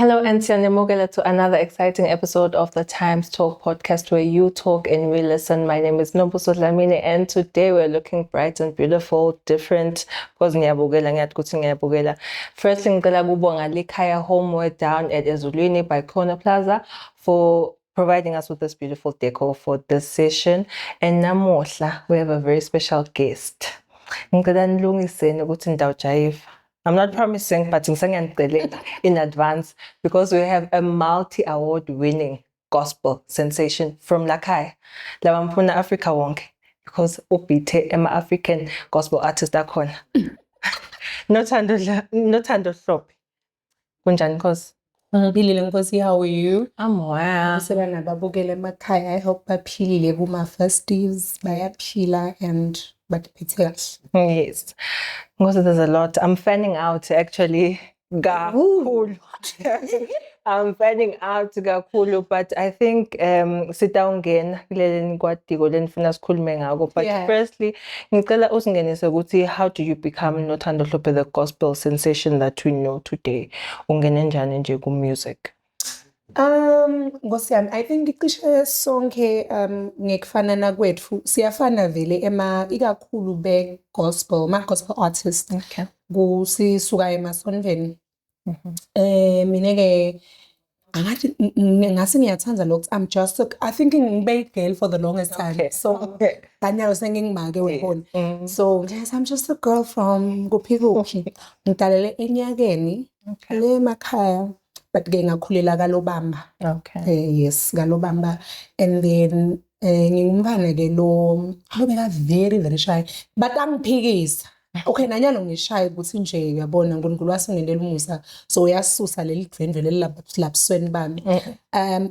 Hello, and Sianemogela to another exciting episode of the Times Talk podcast where you talk and we listen. My name is Nombuso Dlamini, and today we're looking bright and beautiful, different. Because ngiyabukela. Firstly, ngicela ukubonga Likhaya Homeware down at Ezulwini by Kona Plaza for providing us with this beautiful decor for this session. And namuhla, we have a very special guest. Ngicela nilungiseni ukuthi ndawujayiva. I'm not promising, but in advance because we have a multi-award winning gospel sensation from Lakhaya. Lawampuna Africa wonke because ubithe African gospel artist akhona. Nothando Hlophe. Kunjani Nkosi? Ngiphilile Nkosi, how are you? I'm well. Seba nababukele emakhaya. I hope baphilile kuma festives, bayaphila and baphetheka. Yes. Nkosi, there's a lot. I'm fanning out actually. Kakhulu. I'm fanning out kakhulu, but I think sitawungena kuleli nikwatiko lenifuna sikhulume ngako. But firstly, ngicela usingenise ukuthi how do you become Nothando Hlophe, the gospel sensation that we know today? Ungene njani nje ku music? Nkosi yami, I think icishe sonke ngekufanana kwethu siyafana vele ikakhulu be gospel, ma gospel artist. Okay. Kusisuka emasonveni. Mina ke angathi ngase ngiyathanda lokho. I think ngibe girl for the longest time. Okay. So kanyalo sengingimake webona. So yes, I'm just a girl from Gopikuki. Ngidalele enyakeni le emakhaya. But ke ngakhulela kaLobamba. Okay. Yes, kaLobamba. And then ngingumfana ke lo beka very very shy. But angiphikisa. Okay, nanyalo ngishaye ukuthi nje uyabona uNkulunkulu wasingelela umusa. So uyasusa leli dvendwe leli lapsweni bami.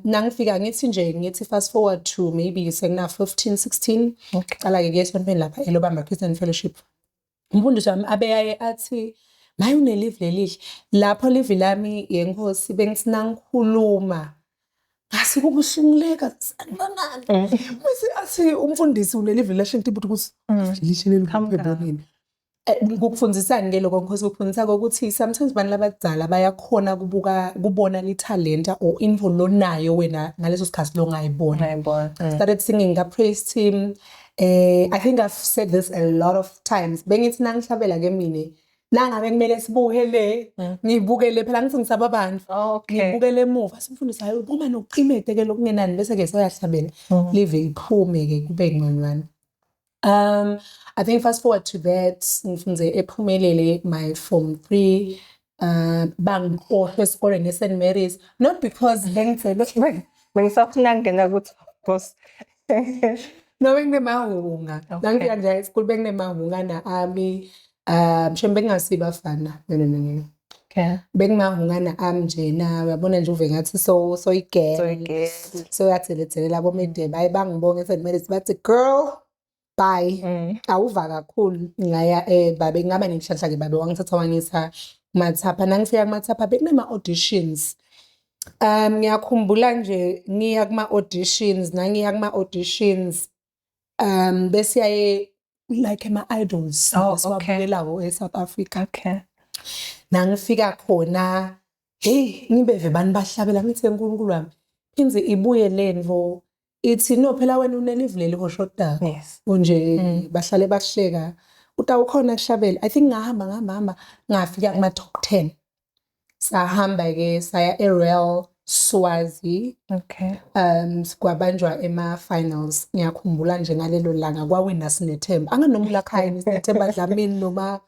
Nangifika ngithi fast forward to maybe sengina 15 16. Qala ke esontweni lapha eLobamba Christian Fellowship. Umfundisi wami abeyaye athi maye unelive lelihle lapho live lami yenkosi bengisinangikhuluma ngase kubuhlunguleka sanibangani mase athi umfundisi unelive lahle into ukuthi lihle leli ngokufundisana ke lokho nkosi ukufundisa ukuthi sometimes abantu labadala bayakhona kubona li talent or info lonayo wena ngaleso sikhathi lo ngayibona. Started singing ka praise team. I think I've said this a lot of times. Bengithi nangihlabela ke mina nangabe kumele sibuhele ngibukele phela ngithi ngisaba abantu ngibukele emuva simfundisa hayi uma nokuqimete ke lokungenani bese ke soyahlabela live iphume ke kube ngconywana. I think fast forward to that ngifunze ephumelele my form 3 bangikhohlwe esikoleni eSt Mary's, not because ngengithe Bengisafuna ngena kuthi boss. No benginemahunga ngifika nje esikoleni benginemahunga na ami mshembe ngasiba no. Okay. Bengimahungana njena uyabona nje uve ngathi so igel so yathelethe labo mede bayibangibonga eSt Mary's bathi girl bye awuva kakhulu ngaya babe ngaba nenhlahla ke babe wangithatha wangisa kumathapha nangifika kumathapha bekunema auditions. Ngiyakhumbula nje ngiya kuma auditions bese yaye like ama idols siwabukelawo eSouth Africa. Okay. Nangifika khona ngibeve bani bahlabela ngithi uNkulunkulu wami inze ibuye lento ithi no phela wena unelive leli hoshoda. Yes. Unje bahlale bahleka utawukhona kuhlabela. I think ngahamba ngafika kuma top 10. Sahamba ke saya eRoyal Swazi. Okay. Sikwabanjwa ema finals. Ngiyakhumbula nje ngalelo langa kwawina Sinethemba. Anganoma Lakhaya Sinethemba Dlamini noma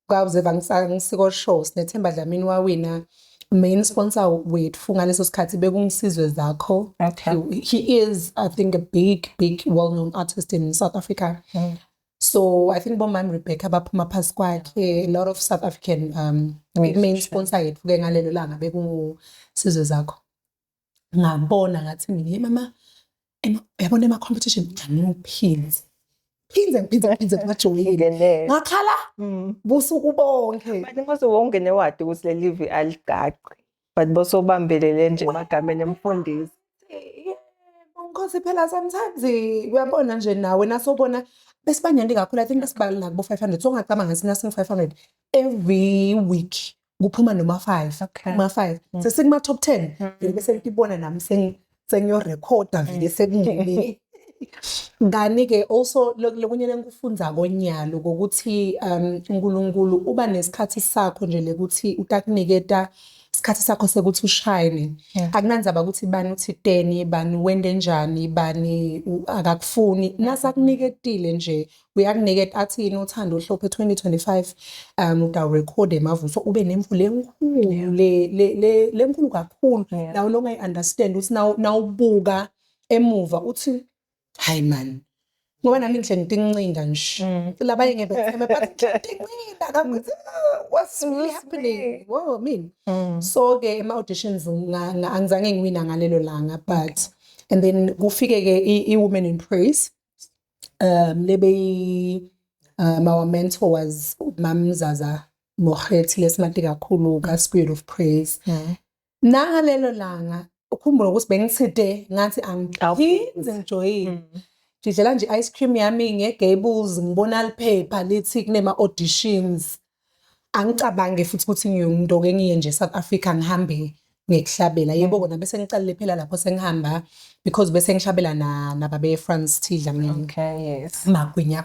kwawuzeva ngisiko show Sinethemba Dlamini wawina. Main sponsor wethu ngaleso sikhathi bekungisizwe zakho. Okay. He is I think a big well-known artist in South Africa. So I think Bomam Rebecca baphuma phasi kwakhe a lot of South African main sponsor yethu ke ngalelo langa bekungisizwe zakho. Ngabona ngathi mina mama yabona ema competition ngiphinze ngajoyile ngakhala busuku bonke But Nkosi wongene wadi ukuthi le live aligaqi but bosobambelele nje emagameni emfundisi. Nkosi phela sometimes uyabona nje nawe nasobona besibanyandi kakhulu. I think besibali like bo 500 so ngacabanga ngasina sing 500 every week kuphuma noma 5 Okay. noma 5 sesikuma top 10 bese ngibona nami sengiyorekhoda vele sekungene ngani ke also lokunye lenkufunza konyalo ukuthi uNkulunkulu uba nesikhathi sakho nje lekuthi utakuniketa isikhathi sakho sekuthi ushine akunanzaba ukuthi bani uthi 10 bani wende njani bani akakufuni nasakuniketile nje uyakuniketa athi inothando uhlophe 2025 utawurecord emavuso ube nemvula enkulu lenkulu kakhulu nawe longayi understand uthi nawubuka emuva uthi hayi man ngoba nami ngihle ngitincinda nje labanye ngebetheme but ngitincinda kamuthi what's really happening wow mean so ke ema auditions angizange ngiwina ngalelo langa but and then kufike ke i-Women in Praise lebe our mentor was Mamzaza Mohethi lesimati kakhulu ka Spirit of Praise nangalelo langa ukhumbula ukuthi bengithide ngathi angiphinde ngijoyine ngidlela nje ice cream yami ngeGables ngibona liphepha lithi kunema auditions angicabange futhi ukuthi ngiyomuntu ke ngiye nje South Africa ngihambe ngikuhlabela yebo kona bese ngicalile phela lapho sengihamba because bese ngishabela nababe France Tidla mina Okay, yes. magwinya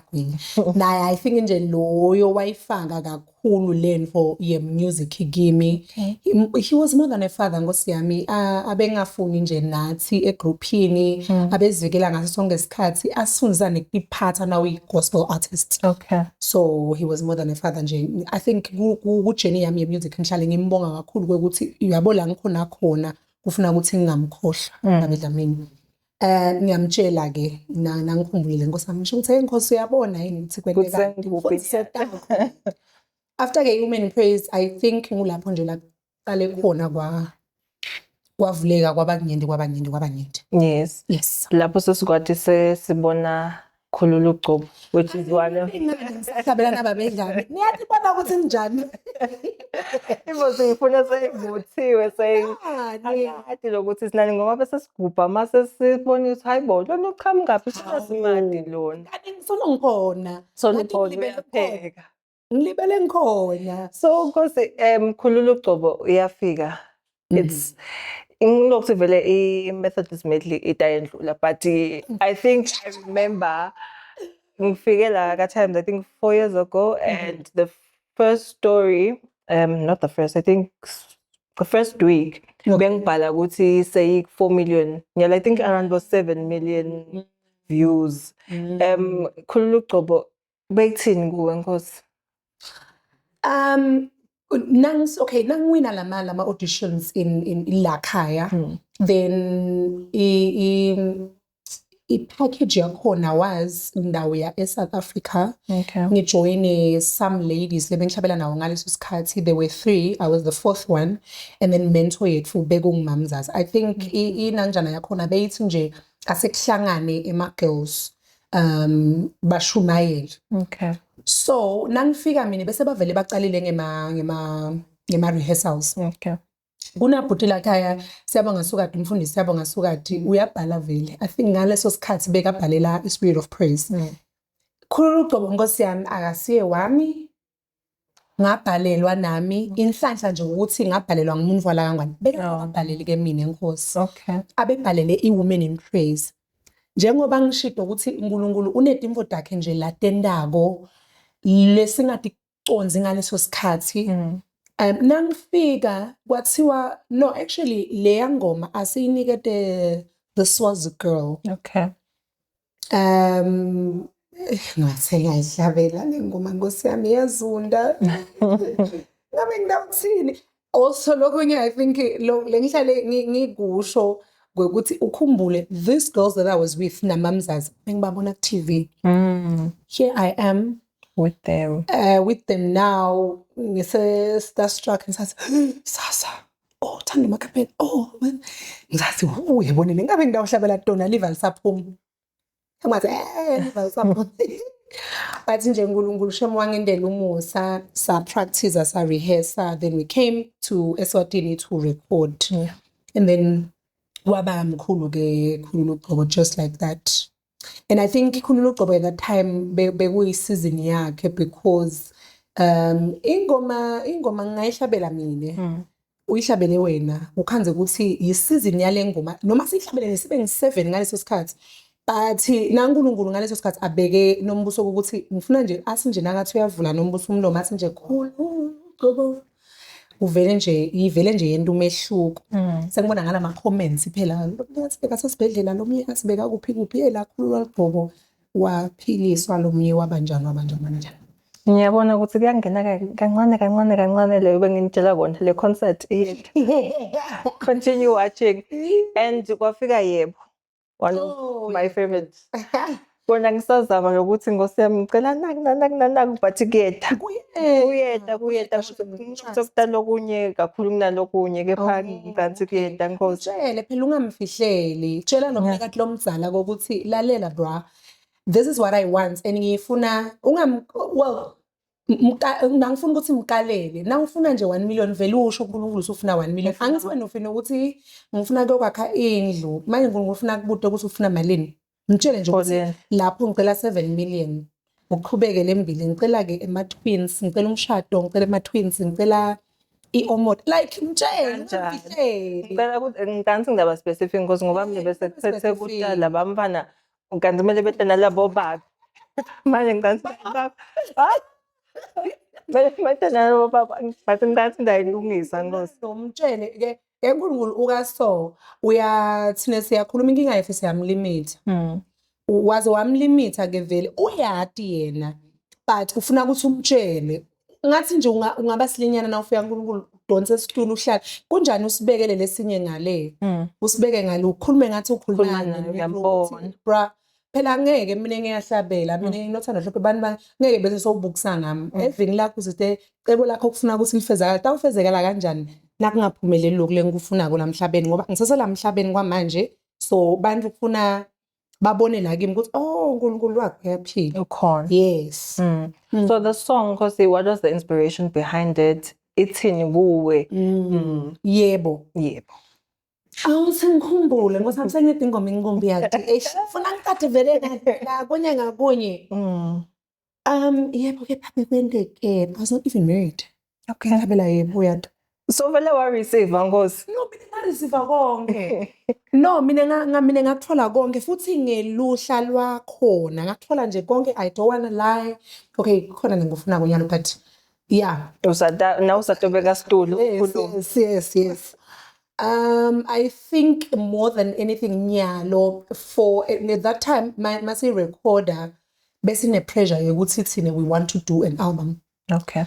naye I think nje loyo wayifaka kakhulu lenfo ye music kimi he was more than a father ngosi yami abengafuni nje nathi egroupini abezivikela ngaso sonke isikhathi asifundisane ukuphatha nawe i-gospel artist. Okay. So he was more than a father nje. I think ku journey yami ye music ngihlale ngimbonga kakhulu ukuthi uyabo la ngikhona khona kufuna ukuthi ngingamkhohlwa nabedlamini. Ngiyamtshela ke nangikhumbulile Nkosi yami ngisho ukuthi inkosi uyabona yini ukuthi kwenteka after ke Women in Praise I think ngulapho nje la qale khona kwavuleka kwabanyenti. Yes. Lapho sesikwathi sibona Khulula Ugcobo, which is one of sabelana babedlala niyathi bona ukuthi njani Iboze ngifuna seyivuthiwe athi lokuthi sinani ngoba bese sigubha mase sibona ukuthi hayibo lona uqhamukaphi simandi lona kanti ngifuna ngikhona uyapheka ngilibele ngikhona so Nkosi Khulula Ugcobo uyafika it's Ngilokhu vele i-Methodist medley itayendlula but I think I remember ngifike la ka times I think 4 years ago and the first story not the first I think the first week bengibhala ukuthi say 4 million I think around was 7 million views Khulula Ugcobo bekuthini kuwe Nkosi nangiwina lama auditions in lakhaya then I package yakhona was indawo ya South Africa ngijoine some ladies lebengihlabela nawo ngaleso sikhathi there were 3 I was the 4th one and then mentor yethu bekungumamzazi I think inanjana yakhona beyithi nje asekuhlangane ema girls bashumayela so nangifika mina bese bavele baqalile ngema rehearsals kunabhuti lakhaya siyabonga sukade umfundisi siyabonga sukade uyabhala vele I think ngaleso sikhathi bekabhalela iSpirit of Praise Khulula Ugcobo Nkosi yami akasiye wami ngabhalelwa nami inhlanhla nje ukuthi ngabhalelwa ngumuntu wala kangwane bekabhalele ke mina Nkosi abebhalele iWomen in Praise njengoba ngishido ukuthi uNkulunkulu unetimvo takhe nje latendako lesingathi conzi ngaleso sikhathi nangifika kwathiwa no actually le ngoma asiyinikete the Swazi girl ngathi ngiyadlavela lengoma Nkosi yami yazunda ngabe ngidawuthini also lokunye I think lengihlale ngikusho ukuthi ukhumbule these girls that I was with namamzazi ngibabona ku TV here I am with them now ngise starstruck ngisathi sasa Thando Makapeni man ngisathi uyebonile ngabe ngidawuhlabela Dona Liva lisaphuma ngathi Liva lisaphuma but nje uNkulunkulu shemo wangendela umusa sa practice sa rehearse then we came to Eswatini to record and then waba mkhulu ke Khulula Ugcobo just like that and I think Khulula Ugcobo at that time bekuyi season yakhe because ingoma ngingayihlabela mina. Uyihlabele wena ukhanze ukuthi yisizini yale ngoma noma siyihlabele sibe ngi7 ngaleso sikhathi. But naNkulunkulu ngaleso sikhathi abeke nombuso ukuthi ngifuna nje athi nje nakathi uyavula nombuso umlomo athi nje khulu gobo. Ivele nje yento umehluko. Sengibona ngala comments phela lo sesibhedlela lo munye asibeka kuphi la khulu waligobo waphiliswa lo munye wabanjani. Ngiyabona ukuthi kuyangena kancane leyo bengintshela kona le concert yethu. Continue watching and kwafika yebo. One of my favorites. Bona ngisazama ukuthi Nkosi yami ngicela naku but kuyeda sokutala okunye kakhulu kunalokunye kepha ngikanti kuyeda Nkosi. Tshele phela ungamfihleli. Tshela nomphakathi lomdzala ukuthi lalela bra. This is what I want and ngifuna ngifuna ukuthi mkalele. Na ufuna nje 1 million vele usho uNkulunkulu usufuna 1 million. Angithi wena ufuna ukuthi ngifuna kwakha indlu. Manje uNkulunkulu ufuna kubude ukuthi ufuna malini. Ngitshele nje ukuthi lapho ngicela 7 million. Uqhubeke lembili ngicela ke ama-twins, ngicela umshado, ngicela ama-twins, ngicela i-omot like ngitshele ngicela ukuthi ngikanti ngidaba specific Nkosi ngoba mina bese kuthethe ukuthi laba mfana kanti kumele bete nalabo baba. Manje ngikanti bete nalabo baba but ngikanti ndayilungisa Nkosi. Umtshele ke uNkulunkulu ukaSo uyathina siyakhuluma inkinga yethu siyamlimit. Waze wamlimita ke vele uyati yena but ufuna ukuthi umtshele ngathi nje ungaba silinyana na ufika kuNkulunkulu donse isitulo uhlala kunjani usibekele lesinye ngale usibeke ngale ukhulume ngathi ukhuluma ngiyambona bra phela ngeke mina ngiyahlabela mina nginothanda hlophe abantu ngeke bese sobukisa ngami evini lakho uzite cebo lakho kufuna ukuthi lifezakala tawufezekala kanjani nakungaphumeleli lokhu lengikufuna ko namhlabeni ngoba ngisasela emhlabeni kwamanje so bantu kufuna babone la kimi ukuthi uNkulunkulu wakho uyaphila ukhona. Yes. So the song Nkosi, what was the inspiration behind it? Ithini kuwe? Yebo. Sengikhumbule Nkosi ngami sengiyedinga ingoma inkumbi yathi ufuna ngikade vele ngakunye. Yebo ke phambi kwendeke I was not even married. Okay. Ngabela yebo yathi. So vele wa receive Nkosi? No mina nga-receive konke. No mina ngathola konke futhi ngeluhla lwakhona ngathola nje konke I don't wanna lie. Okay khona ngifuna kunyalo but yeah. Usatobeka stulu. Yes. I think more than anything nyalo for at that time mase recorder besine pressure yokuthi thina we want to do an album. Okay.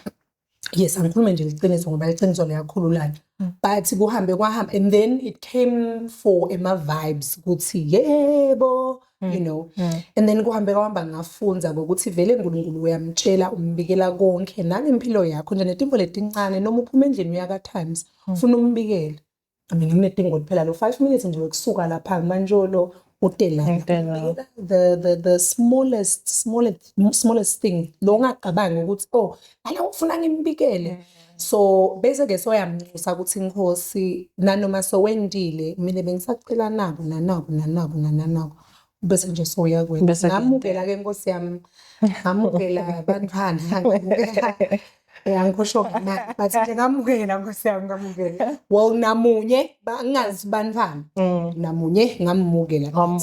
Yes, angikhulume nje liqiniso ngoba iqiniso liyakhululana. But kuhambe kwahamba and then it came for ema vibes ukuthi yebo you know. And then kuhambe kwahamba ngafunza ukuthi vele uNkulunkulu uyamtshela umbikela konke nangempilo yakho nje netimpo letincane noma uphuma endlini uyaka times ufuna umbikela. I mean nginedingo phela lo 5 minutes nje ukusuka lapha manjolo utela the smallest thing lo ngaqabanga ukuthi ala ufuna ngimbikele so bese ke soyamnxusa ukuthi Nkosi nanoma sowendile mina bengisacela naku bese nje soyakwenza ngamukela ke Nkosi yami ngamukela bantwana Angikho ngana bathi nje ngamukela Nkosi yami ngamukela well namunye bangazi banifana namunye ngamukela no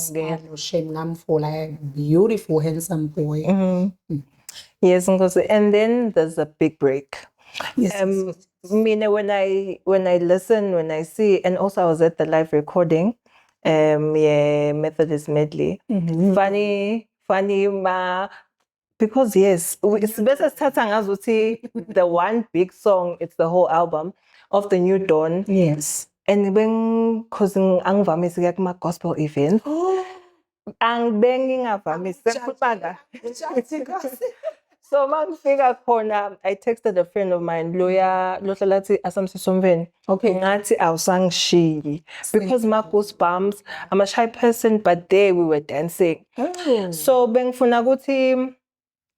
shame ngamfola beautiful handsome boy. Yes Nkosi, and then there's a big break. Yes. Mina when I listen, when I see, and also I was at the live recording Methodist medley. Funny because yes, it's better sithatha ngazuthi the one big song, it's the whole album of the New Dawn. Yes. And cause angivamisi ke kuma gospel events. Angibengingavamisi ukuphanga. So mangifika khona I texted a friend of mine loya lohlala athi asamsisomveni. Okay. Ngathi awusangishiyi because my goosebumps, I'm a shy person but there we were dancing. So bengifuna ukuthi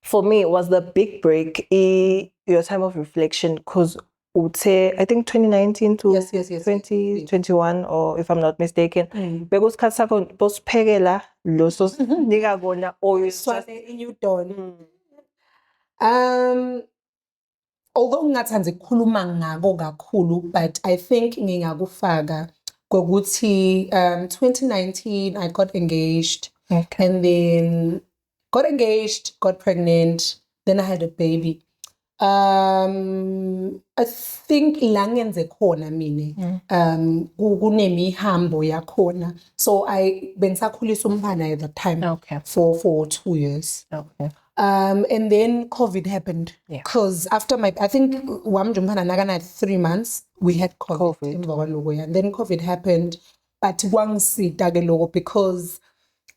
for me it was the big break your time of reflection because I think 2019 to yes. 2021 or if I'm not mistaken bekusikhathi sakho bosiphekela lo sosinika kona or New Dawn. although ngingathanda ukukhuluma ngako kakhulu, but I think ngingakufaka kokuthi 2019 I got engaged. Okay. And then got engaged, got pregnant, then I had a baby. I think la ngenze khona mina kunemihambo yakhona, so bengisakhulisa umntwana at that time. Okay. For 2 years. Okay. And then COVID happened. Yeah. Because after I think wami umntwana nakana 3 months, we had COVID. Emva kwaloko, yeah. And then COVID happened, but kwangisita ke lokho because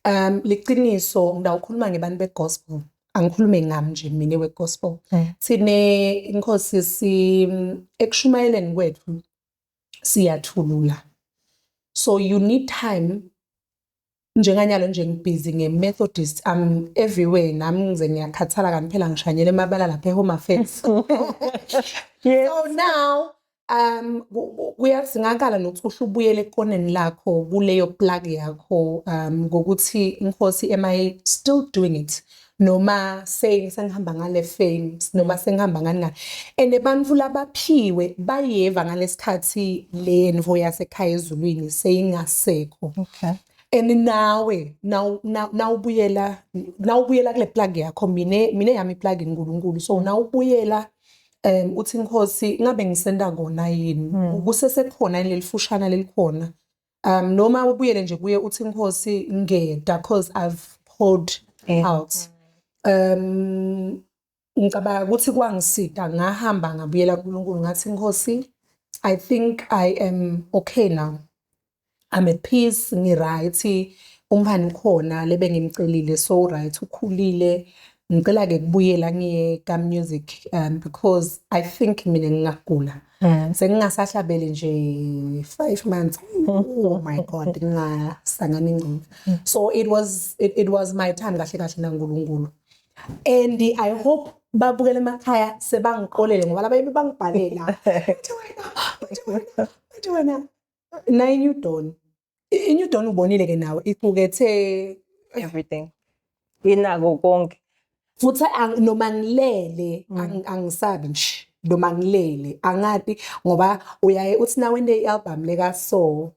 liqiniso ngidawukhuluma ngebantu begospel, angikhulume ngami nje mina wegospel. Sine inkosi ekushumayeleni kwethu siyathulula, so you need time. Njenganyalo nje ngibusy nge-Methodist, I'm everywhere, nami ngize ngiyakhathala kanti phela ngishanyele emabala lapha eHome Affairs. Yes. So now kuyasingakala nokuthi ubuyele ekoneni lakho kuleyo plug yakho ngokuthi inkosi, am I still doing it noma sengihamba ngale fame noma sengihamba ngani, and abantu labaphiwe bayeva ngalesikhathi le envo yasekhaya ezulwini seyingasekho. Okay. And nawe now ubuyela kule plug yakho, mine yami plug iNkulunkulu, so now ubuyela uthi inkosi ngabe ngisenda kona yini kusesekhona lelifushana lelikhona, noma ubuyele nje kuye uthi inkosi ngeda because I've poured out. Ngicabanga ukuthi kwangisida, ngahamba ngabuyela kuNkulunkulu ngathi inkosi, I think I am okay now, I'm at peace, ngiright, umphani khona lebe ngimcelile, so right, ukhulile, ngicela ke kubuyela ngiye ka music because I think mina ngingagula. Sengingasahlabele nje 5 months. Oh my God, ngingasangana ingqondo. So it was my time kahle kahle naNkulunkulu. And I hope babukele emakhaya sebangiqolele ngoba laba bangibhalela. Bathi wena na iNew Dawn. iNew Dawn ubonile ke nawe iqukethe Everything. Inako konke. Futhi noma ngilele angisabi nje, noma ngilele angathi ngoba uyaye uthi nawe ne-album leka so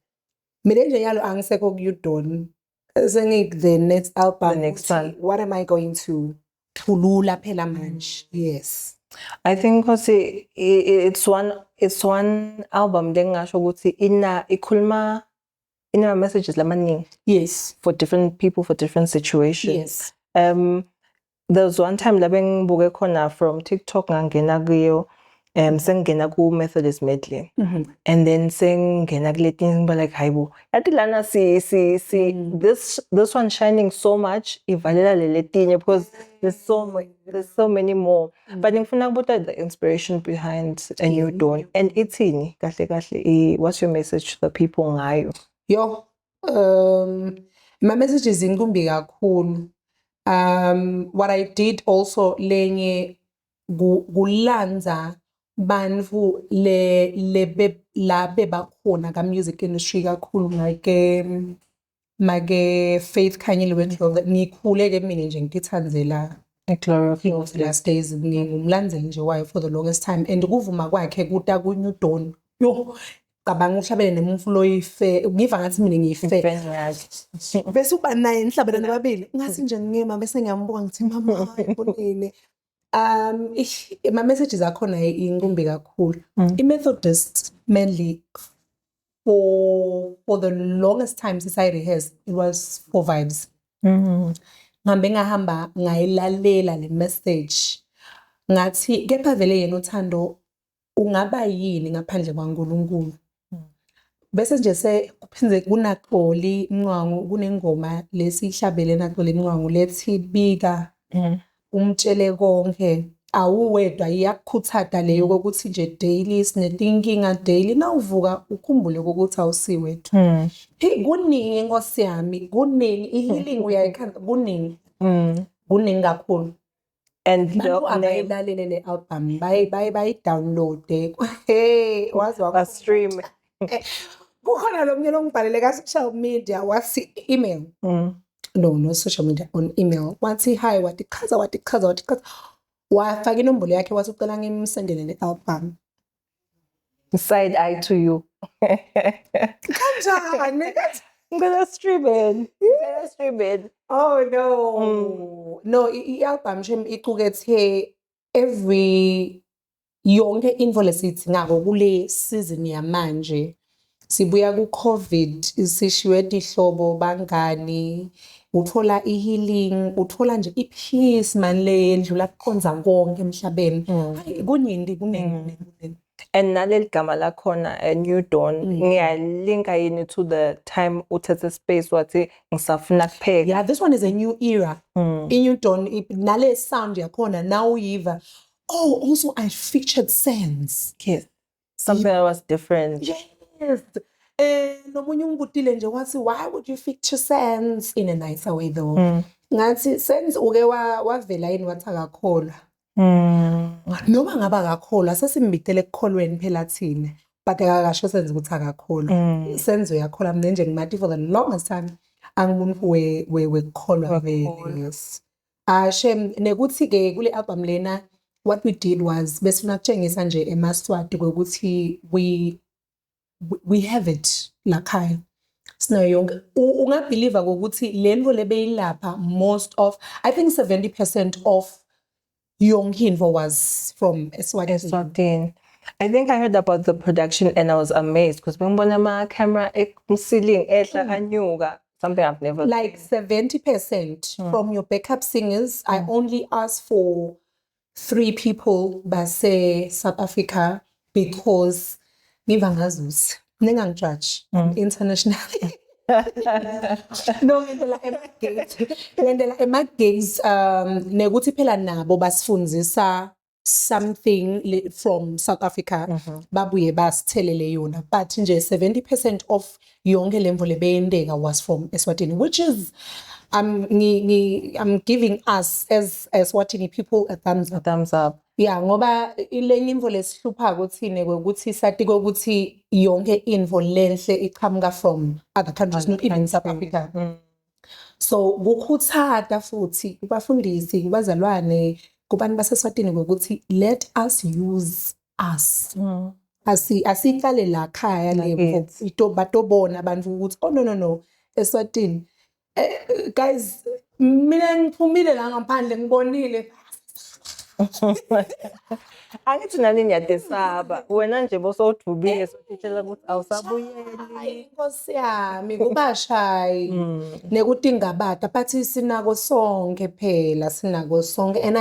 mina nje yalo angisekho ku-New Dawn, sengithi the next album, The next one. what am I going to thulula phela manje. Yes, I think because it's one album lengasho ukuthi ikhuluma ina messages lamaningi yes, for different people for different situations. yes. There was one time la bengibuke khona from TikTok ngangena kuyo sengena ku Methodist medley, and then sengena kuletinye ngiba like hayibo yathi lana this one shining so much ivalela letinye because there's so many more, but ngifuna ukubuta the inspiration behind a New Dawn and ithini kahle kahle, what's your message to the people ngayo? Yo, my message is inkumbi kakhulu. What I did also lenye kulanza bantu la bebakhona ka music industry kakhulu, like Faith Kanye Lewandowski, ngikhule ke mina nje ngithandzela Glory of the Last Days, ngimlandzele nje wayo for the longest time, and kuvuma kwakhe kuta ku New Dawn, yo cabanga uhlabele nemfulo yife, ngiva ngathi mina ngiyife bese uba naye nihlabele nababili ngathi nje ngima bese ngiyambuka ngithi mama ayibonile. My messages akhona inkumbi kakhulu. I-Methodist mainly for the longest time since I rehearsed, it was for vibes. Ngambe ngahamba ngayilalela le message ngathi kepha vele yena uthando ungaba yini ngaphandle kwaNkulunkulu. Bese nje kuphindze kunaXoli Mncwangu, kunengoma lesihlabele naXoli Mncwangu lethi bika umtshele konke, awuwedwa, iyakukhuthada leyo kokuthi nje daily sinetinkinga daily, nawuvuka ukhumbule ukuthi awusiwedwa. Hey, kuningi Nkosi yami, kuningi i-healing uyayikhanda, kuningi kakhulu. And Bantu abayilalele le album bayi-download, hey wazi stream. Kukhona lo mnye longibhalele ka social media wasi email. No social media, on email. Wathi hi, watichaza. wafaka inombolo yakhe wathi ucela ngimsendele le-album. Side eye to you. Kanjani? Ngicela streaming. Ngicela streaming. Oh no. No, i-album shem iqukethe yonke info lesiyidingako kule season yamanje. Sibuya ku-COVID, sishiwe ihlobo bangani, uthola i-healing, uthola nje i-peace man le endlula kukhonza konke emhlabeni. Kuningi. And naleli gama lakhona a new dawn ngiyalinka yini to the time uthethe space wathi ngisafuna kupheka. Yeah, this one is a new era. I-new dawn nale sound yakhona now uyiva. Oh, also I featured Sense. Yes. Something that was different. Yes. Nomunye ungibudile nje wathi why would you feature Sense in a nicer way though? Ngathi Sense uke wavela yini wathi akakholwa. Noma ngaba akakholwa sesimbitele ekukholweni phela thina. But akakasho Sense ukuthi akakholwa. Sense uyakholwa mina nje ngimathi for the longest time angiboni wekukholwa vele. Yes. Shem nekuthi ke kule album lena what we did was besifuna kutshengisa nje eMaswati ukuthi we have it lakhaya. Sinayo yonke. Ungabelieve ukuthi lento lebeyilapha most of I think 70% of yonke info was from Eswatini. I think I heard about the production and I was amazed because bengibona ama camera ceiling ehla anyuka. Something I've never like 70% from your backup singers. I only asked for 3 people base South Africa because ngiva ngazuthi ningangijudge internationally. No ngendlela ema-gigs nekuthi phela nabo basifundzisa something from South Africa babuye basithelele yona but nje 70% of yonke lemvo lebeyendeka was from Eswatini, which is I'm giving us as Eswatini people a thumbs up. Yeah, ngoba ile info lesihlupha kuthini ukuthi sathi ukuthi yonke info lenhle iqhamuka from other countries, not even South Africa. So kukhuthaza futhi kubafundisi kubazalwane kubantu baseswatini ukuthi let us use us. Asiqale la khaya lepo itobona abantu ukuthi oh no Eswatini guys mina ngiphumile la ngaphandle ngibonile angithi nani niyadesaba wena nje bosodubile sotshela ukuthi awusabuyeli inkosi yami kubashayi nekudinga bata but sinako sonke phela sinako sonke and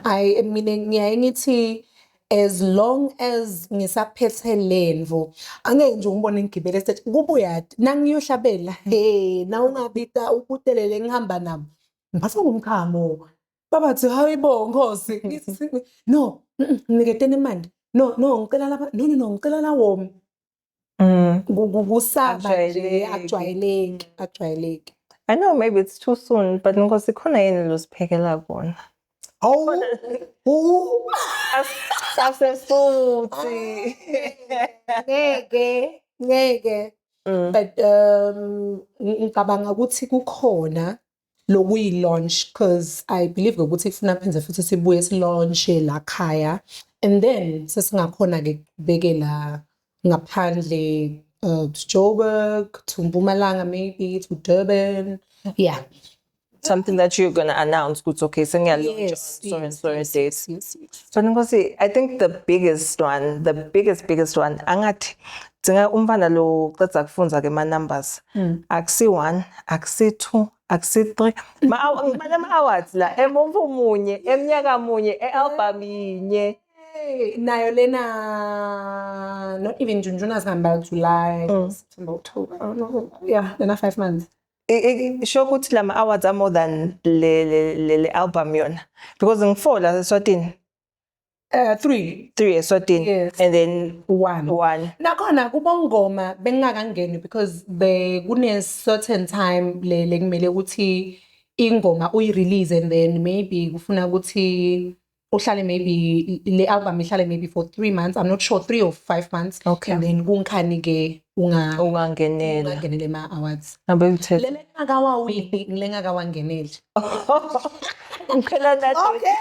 I mina ngiyaye ngithi as long as ngisaphethe lenvo angeke nje ungibone ngigibele stage kubuyati nangiyohlabela na ungabita ubutelele ngihamba nabo ngiphathwa ngumkhamo babathi hayibo Nkosi no ngiketene manje no ngicela lapha no ngicela lawo kusaba nje akujwayeleki. I know maybe it's too soon but Nkosi khona yini losiphekela kona Sasesuthi ngeke but ngicabanga ukuthi kukhona lokuyi-launch because I believe ukuthi kufuna phenze futhi sibuye si-launch la khaya and then sesingakhona-ke kubekela ngaphandle to Joburg, to Mpumalanga maybe, to Durban. Yeah. Something that you're going to announce good okay so Yes. So Nkosi, I think the biggest one angathi dinga umfana lo qedza kufunza ke ma numbers akusi 1 akusi 2 akusi 3 ma awards la emunye eminyaka munye e-album yinye nayo lena not even June sihamba July September October yeah lena 5 months. Sho ukuthi lama awards are more than le album yona because ngifola eSwatini 3 eSwatini yes. And then 1 nakhona kubongoma bengakangeni because kune certain time le kumele ukuthi ingoma uyi-release and then maybe kufuna ukuthi uhlale maybe le album ihlale maybe for 3 months I'm not sure 3 or 5 months okay. And then kunkhani ke ungangenela ma awards ngabe uthe le ngakawawini ngilengakawangeneli ngiphela nathi okay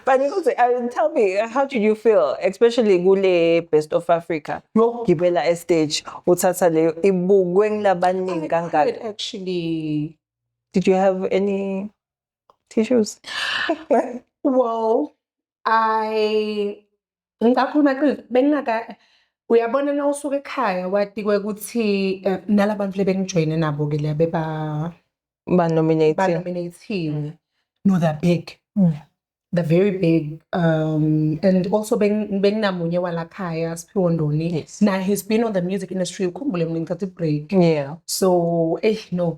But tell me, how did you feel, especially kule Best of Africa? Gibela stage, uthatha leyo ibukwe ngilabaningi I kangaka. cried actually. Did you have any tissues? Well, ngikakhuluma qiniso bengingaka uyabona na usuka ekhaya wati kwekuthi nalabantu lebengijoyine nabo ke la beba Nominated. No, they're big. They're very big. And also benginamunye walakhaya Siphiwo Ndoni. Yes. Now he's been on the music industry ukhumbule mina ngithatha break. Yeah. So, no.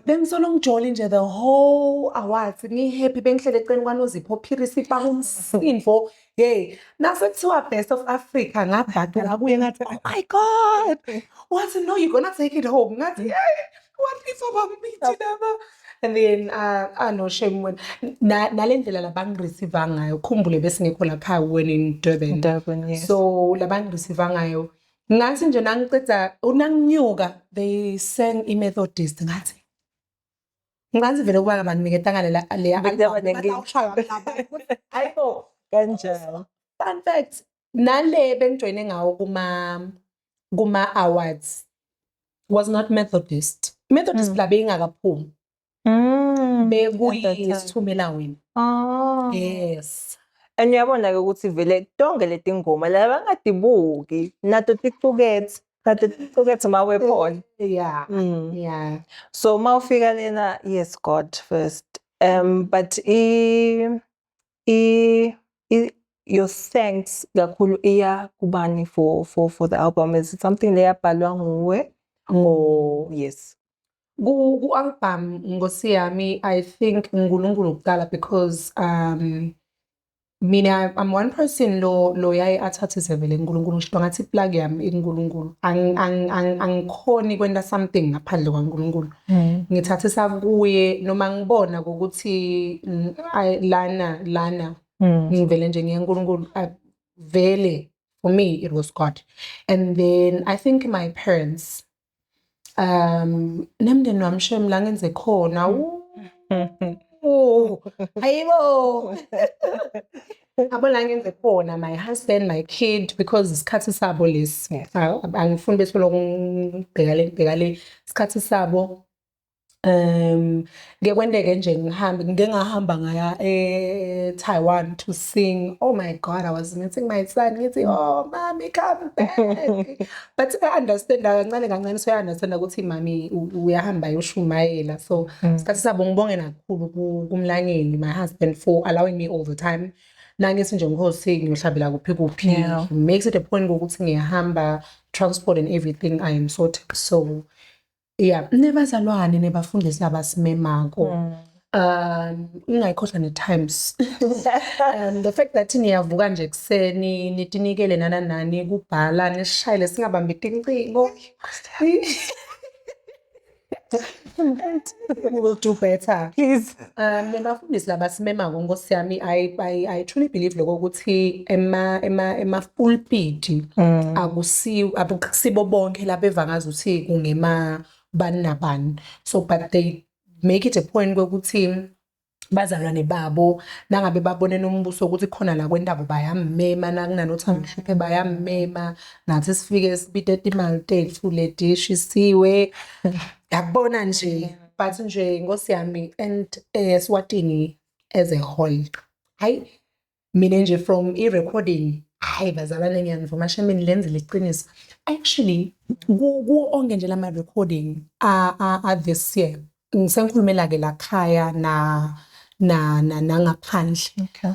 Bengisolo ngijole nje the whole awards ngihappy bengihlele eqeni kwaNozipho Phiri sipha umsindvo. Hey, nasekuthiwa Best of Africa ngabhaqela kuye ngathi, "Oh my God. What? No, you're gonna take it home." Ngathi, "Hey, what if abambithi laba?" And then no shame when nalendlela labangreceive ngayo ukhumbule besingekho lapha when in Durban. Yes. So labangreceive ngayo ngathi nje nangiceda unanginyuka they sang iMethodist ngathi vele kuba abaniketanga le Ayibo kanjalo. Fun fact nale bengijoyine ngawo kuma awards was not Methodist la beyingakaphumi bekuyisithumela wena. Oh. Yes. And uyabona ke ukuthi vele tonke leti ngoma la bangadibuki nato tiqukethe mawephona. Yeah. Yeah. So mawufika lena, yes, God first. But your thanks kakhulu iya kubani for the album? Is it something leyabhalwa nguwe? Or yes. Ku-album Nkosi Yami, I think uNkulunkulu kuqala because mina I'm one person lo yaye athathise vele uNkulunkulu ngisho ngathi plug yami iNkulunkulu angikhoni kwenta something ngaphandle kwaNkulunkulu ngithathisa kuye noma ngibona ukuthi lana ngivele nje ngiyeNkulunkulu vele for me it was God. And then I think my parents nemndeni wami shem la ngenze khona hayibo abona ngenze khona my husband, my kid, because isikhathi sabo lesi angifuni bese ngibhekale isikhathi sabo. Ngekwendeke nje ngingahamba ngaya Taiwan to sing. Oh my God, I was meeting my son ngithi, "Oh mommy, come back." But I understand kancane so I understand ukuthi mami uyahamba yoshumayela. So isikhathi sabo ngibonge kakhulu kumlangeni my husband for allowing me all the time. Nangithi nje ngihosi ngiyohlabela kuphi. He makes it a point ukuthi ngiyahamba transport and everything I am sorted. So yeah, nebazalwane nebafundisi abasimemako. Ingayikhohlwa ne-times. The fact that niyavuka nje ekseni nitinikele nani kubhala nishayile singabambi tincingo. We will do better. Please. Nebafundisi labasimemako Nkosi Yami, I truly believe lokho ukuthi ema pulpit akusibo bonke lapha evangaza uthi kungema bani nabani. So but they make it a point ukuthi bazalwane babo nangabe babone nombuso ukuthi khona la kwendabo bayamema nakunanothando mhlophe bayamema nathi sifike sibite imali tethu le dish isiwe yakubona nje. But nje Nkosi Yami and Swatini as a whole, hayi mina nje from i-recording hayi bazalwane ngiyanivuma shemini lenzile iqiniso. Actually onke nje lama recording this year ngisengikhulumela ke la khaya nangaphandle. Okay.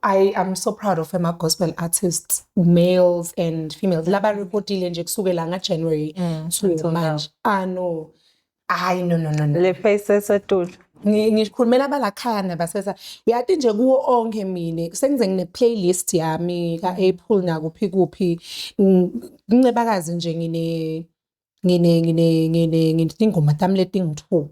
I am so proud of my gospel artists, males and females. Laba recordile nje kusukela ngaJanuary to March. No. No. Le faces atul. Ngikhulumela abalakhaya nabasesa uyathi nje kuwo onke mina sengize ngine playlist yami ka April nakuphi ngincebakazi nje ngine ingoma tami leti ngithu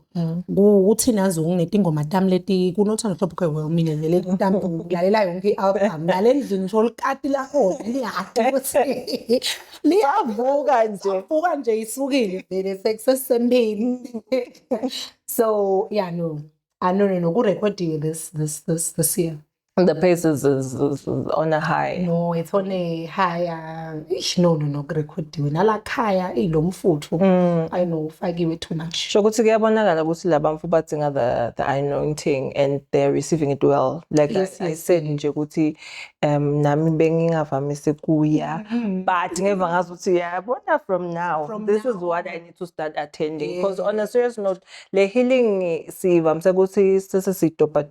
ukuthi nazo nginetingoma tami leti kunothando hlobo well mina leli tami ngilalela yonke i-album nalendlini ngisho likati lakho liyaqi ukuthi liyavuka nje isukile vele sekusesembeni. So yeah, no ku-recordiwe this year. The pace is on a high. No, it's on a higher. No, kurekhodiwe. Nala khaya ilo mfuthu. I know, fakiwe too much. So ukuthi kuyabonakala ukuthi labamfu badinga the anointing and they're receiving it well. Like I said nje ukuthi nami bengingavamise kuya but ngeva ngazi ukuthi yabona from now this is what I need to start attending because on a serious note le healing sivamise ukuthi sesisidopa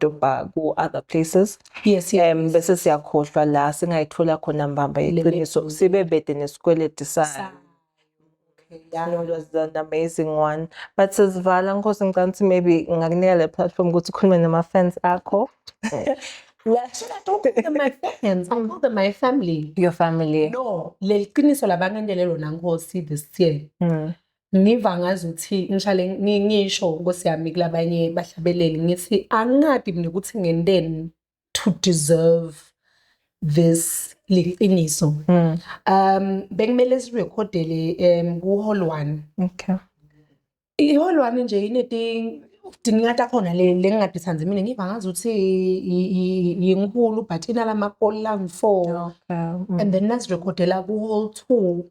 ku other places. Yes. Bese siyakhohlwa la singayithola khona mbamba yeqiniso sibe bede nesikweleti sayo. It was an amazing one. But Sisivala Nkosi ngicela maybe ngakunika le platform ukuthi ukhulume nama-fans akho. Should I talk to them my fans? I call them my family. Your family. No, le qiniso labangandele lona Nkosi this year. Ngiva ngazuthi ngishale ngisho Nkosi yami kulabanye bahlabeleli ngithi angingadi mina ukuthi ngendeni to deserve this liqiniso. Bekumele sirekhodele ku Hall 1. Okay. I-Hall 1 nje ineding dingathi khona le ngingadithanze mina ngiva ngazuthi yinkulu but inala makoli lang4. Okay. And then nasirekhodela ku Hall 2.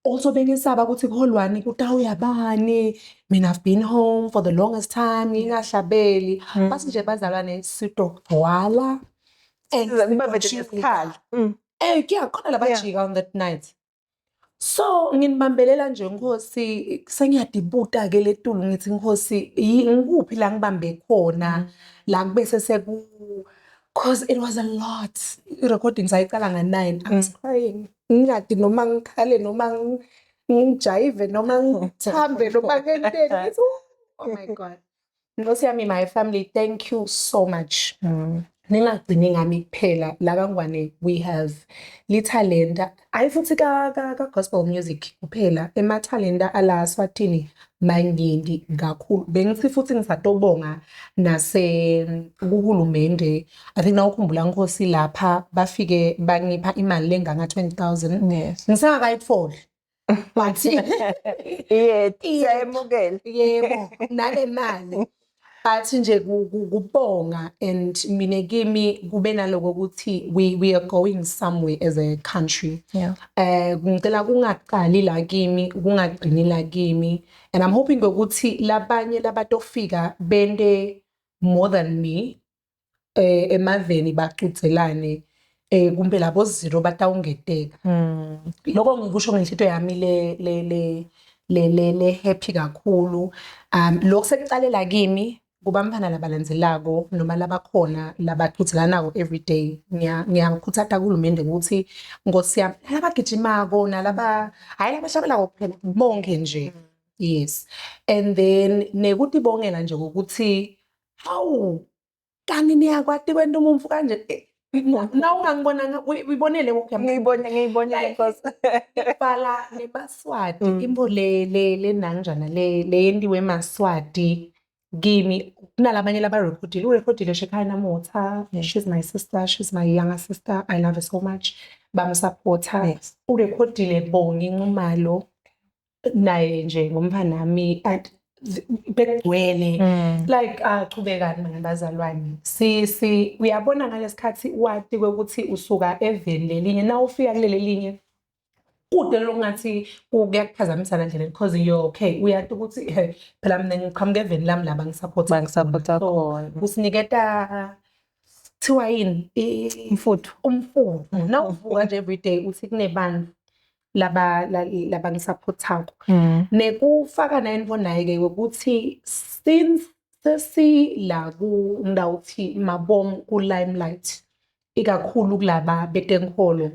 Also bengisaba ukuthi ku Hall 1 kutawuya bani. Mina I've been home for the longest time ngingahlabeli. Basi nje bazalwane sidogcwala. Khona labajika on that night. So nginibambelela nje Nkosi sengiyadibuta ke letulu ngithi Nkosi ngikuphi la ngibambe khona la kubese seku cause it was a lot. I-recording sayiqala nga9 I was crying. Ngingadi noma ngikhale noma ngijive noma ngithambe noma ngenteni. Oh my God. Nkosi yami my family thank you so much. Ningagcini ngami kuphela la kangwane we have lithalenta ayifuthi ka gospel music kuphela emathalenta ala Swatini mangindi kakhulu bengithi futhi ngisatobonga nase kuhulumende I think nawukhumbula Nkosi lapha bafike bangipha imali lenga 20,000 Yes. ngisakayithola but Siyayemukela. yebo nale mali but nje kubonga and mina kimi kube naloko ukuthi we are going somewhere as a country. Yeah. Ngicela kungaqali la kimi kungagcini la kimi and I'm hoping ukuthi labanye labatofika bende more than me emaveni baxuthelane kumbe labo zero batawungeteka. Lokho ngikusho ngenhlito yami le happy kakhulu. Lokho sekucalela kimi kubamfana labalandzelako noma labakhona labaxuthelanako every day. Ngiyakhuthaza kuhulumende ukuthi Nkosi yami labagijimako nalaba hayi labashabelako kuphela bonke nje. Yes. And then nekuthi bongela nje ukuthi hawu kani niyakwati kwenta umumfu kanje nawu ngangibona uyibonele wonke Ngiyibonile Nkosi. ibhala neMaswati imbo le nanjana le yendiwe eMaswati kimi kunalabanye labarekhodile urekhodile Shekinah Mota. She's my sister, she's my younger sister, I love her so much. Bamsupporta. Yes. Urekhodile Bongi Nxumalo naye nje ngomfana nami bekugcwele like chubekani mina bazalwane uyabona ngalesikhathi wati ukuthi usuka eveni lelinye na ufika kulele linye kude longathi kuyakuphazamisa endleleni because you're okay uyathi ukuthi phela mina ngiqhamuka eveni lami laba ngisupporta khona usiniketa kuthiwa yini umfutho na uvuka nje every day uthi kunebantu laba ngisupportako nekufaka nayo naye ke ukuthi since sesila ku ndawuthi mabom ku limelight ikakhulu kulaba betenkholo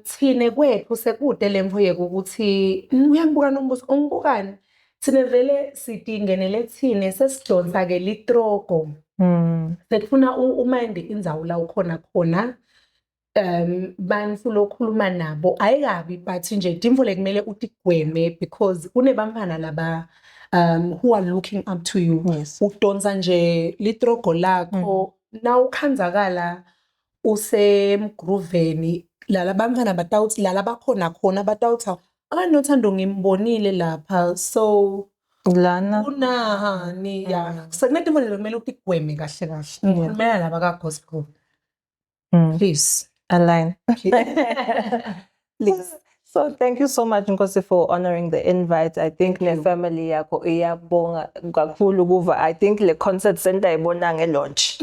thine kwethu sekude lemvo yeke ukuthi uyangibuka nombuso ongibukani thine vele sidingenele thine sesidonsa ke litrogo sekufuna umande indzawo la ukhona bantu lokhuluma nabo ayikabi but nje dimvule kumele utigweme because kunebamfana laba who are looking up to you. Yes. Udonsa nje litrogo lakho na ukhanzakala usemgrooveni lala bamfana batawuthi lala bakhona batawuthi anothando ngimbonile lapha so Lana. Kunahani ya sekunetibonelo kumele utigweme kahle kahle ngikhulumela laba ka gospel please Align. please. So thank you so much Nkosi for honoring the invite. I think ne family yakho iyabonga kakhulu kuva. I think le concert center ibona nge-launch.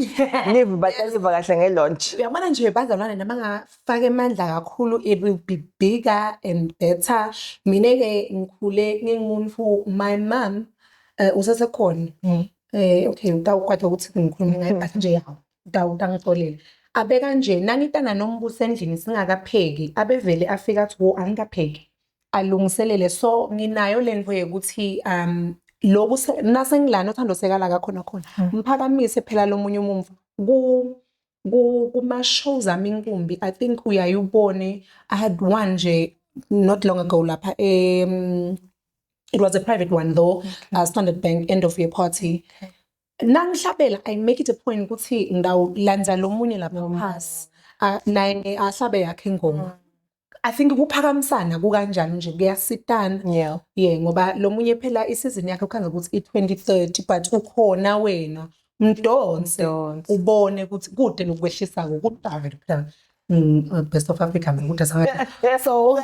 Nive bataliva kahle nge-launch. Uyabona nje bazalwane noma ngafaka emandla kakhulu it will be bigger and better. Mina ke ngikhule ngingumuntu my mom usesekhona. Okay utawukwazi ukuthi ngikhulume ngaye but nje yawo utangixolele. Abe kanje nangitana nombuso endlini singakapheki abevele afika athi wo angikapheki alungiselele so nginayo lento ukuthi loku nasengilana uthando sekala kakhona mphakamise phela lomunye umuntu kuma shows ami inkumbi I think uyayubone I had one nje not long ago lapha it was a private one though Standard Bank end of year party. Nangihlabela I make it a point ukuthi ngidawulanza lomunye lapha phasi naye ahlabe yakhe ingoma. I think ukuphakamisana kukanjani nje kuyasitana ngoba lomunye phela isizini yakhe ukhange ukuthi i2030 but ukhona wena mdonse ubone ukuthi kude nokwehlisa kuqhawe phela best of Africa ukuthi asangathi so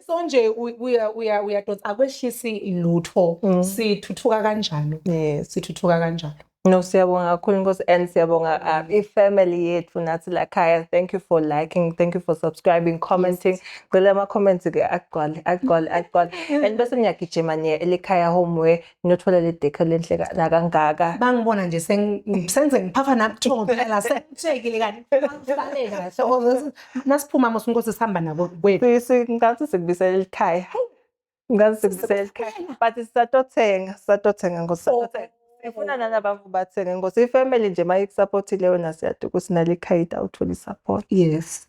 so nje we don't akwehlisi lutho sithuthuka kanjalo sithuthuka kanjalo. No, siyabonga kakhulu Nkosi and siyabonga ifamily yethu nathi la khaya. Thank you for liking, thank you for subscribing, commenting. Ngicela ama comments ke agcwale and bese ngiyagijima niye elikhaya homeware nothola le decor lenhle kangaka. Bangibona nje senze ngiphafa nabuthongo phela sengithekile kanti ngifanele kahle so nasiphuma mos Nkosi sihamba nabo kwethu ngathi sikubisela elikhaya. Ngathi sikubisela elikhaya but sisatothenga Nkosi. Ifuna nanabantu bathenge Nkosi ifamily nje mayikusupport wena siyade ukuthi nalikhaya uthola support. Yes.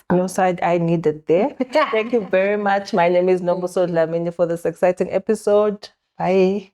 No side I needed there. Thank you very much. My name is Nombuso Dlamini for this exciting episode. Bye.